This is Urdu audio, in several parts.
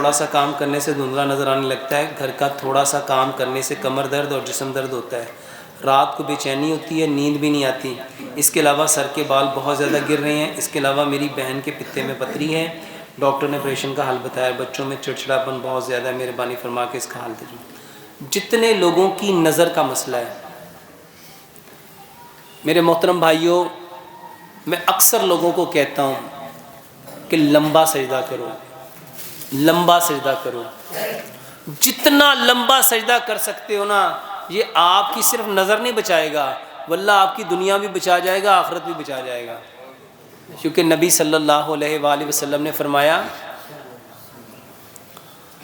تھوڑا سا کام کرنے سے دھندلا نظر آنے لگتا ہے، گھر کا تھوڑا سا کام کرنے سے کمر درد اور جسم درد ہوتا ہے، رات کو بے چینی ہوتی ہے، نیند بھی نہیں آتی، اس کے علاوہ سر کے بال بہت زیادہ گر رہے ہیں، اس کے علاوہ میری بہن کے پتے میں پتھری ہے، ڈاکٹر نے آپریشن کا حل بتایا، بچوں میں چڑچڑاپن بہت زیادہ ہے، مہربانی فرما کے اس کا حل دیجیے۔ جتنے لوگوں کی نظر کا مسئلہ ہے، میرے محترم بھائیوں، میں اکثر لوگوں کو کہتا ہوں کہ لمبا سجدہ کرو، لمبا سجدہ کرو، جتنا لمبا سجدہ کر سکتے ہو نا، یہ آپ کی صرف نظر نہیں بچائے گا، واللہ آپ کی دنیا بھی بچا جائے گا، آخرت بھی بچا جائے گا، کیونکہ نبی صلی اللہ علیہ وآلہ وسلم نے فرمایا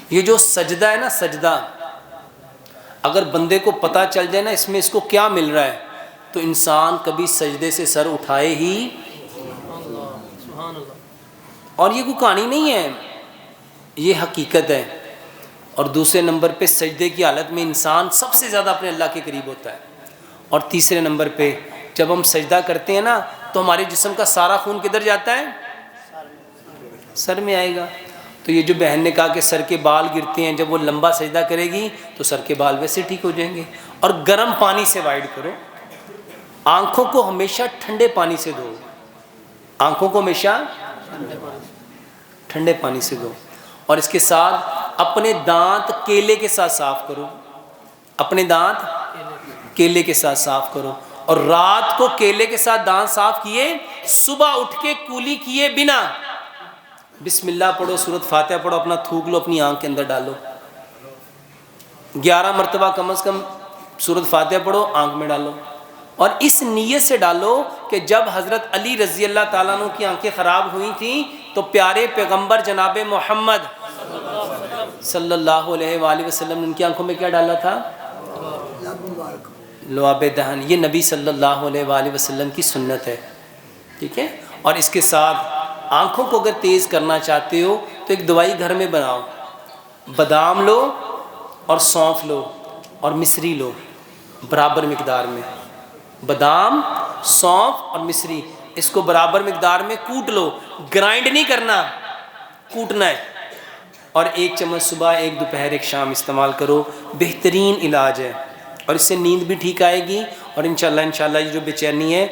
یہ جو سجدہ ہے نا، سجدہ اگر بندے کو پتہ چل جائے نا اس میں اس کو کیا مل رہا ہے، تو انسان کبھی سجدے سے سر اٹھائے ہی۔ اور یہ کوئی کہانی نہیں ہے، یہ حقیقت ہے۔ اور دوسرے نمبر پہ سجدے کی حالت میں انسان سب سے زیادہ اپنے اللہ کے قریب ہوتا ہے، اور تیسرے نمبر پہ جب ہم سجدہ کرتے ہیں نا تو ہمارے جسم کا سارا خون کدھر جاتا ہے؟ سر میں آئے گا۔ تو یہ جو بہن نے کہا کہ سر کے بال گرتے ہیں، جب وہ لمبا سجدہ کرے گی تو سر کے بال ویسے ٹھیک ہو جائیں گے۔ اور گرم پانی سے وائڈ کرو، آنکھوں کو ہمیشہ ٹھنڈے پانی سے دھو، آنکھوں کو ہمیشہ ٹھنڈے پانی سے دھو، اور اس کے ساتھ اپنے دانت کیلے کے ساتھ صاف کرو، اپنے دانت کیلے کے ساتھ صاف کرو، اور رات کو کیلے کے ساتھ دانت صاف کیے، صبح اٹھ کے کولی کیے بنا بسم اللہ پڑھو، سورۃ فاتحہ پڑھو، اپنا تھوک لو، اپنی آنکھ کے اندر ڈالو، 11 مرتبہ کم از کم سورۃ فاتحہ پڑھو، آنکھ میں ڈالو، اور اس نیت سے ڈالو کہ جب حضرت علی رضی اللہ تعالیٰ عنہ کی آنکھیں خراب ہوئی تھیں تو پیارے پیغمبر جناب محمد صلی اللہ علیہ وآلہ وسلم نے ان کی آنکھوں میں کیا ڈالا تھا؟ لعاب دہن۔ یہ نبی صلی اللہ علیہ وآلہ وسلم کی سنت ہے، ٹھیک ہے۔ اور اس کے ساتھ آنکھوں کو اگر تیز کرنا چاہتے ہو تو ایک دوائی گھر میں بناؤ، بادام لو اور سونف لو اور مصری لو برابر مقدار میں، بادام، سونف اور مصری، اس کو برابر مقدار میں کوٹ لو، گرائنڈ نہیں کرنا، کوٹنا ہے، اور 1 چمچ صبح، 1 دوپہر، 1 شام استعمال کرو، بہترین علاج ہے، اور اس سے نیند بھی ٹھیک آئے گی، اور انشاءاللہ یہ جو بے چینی ہے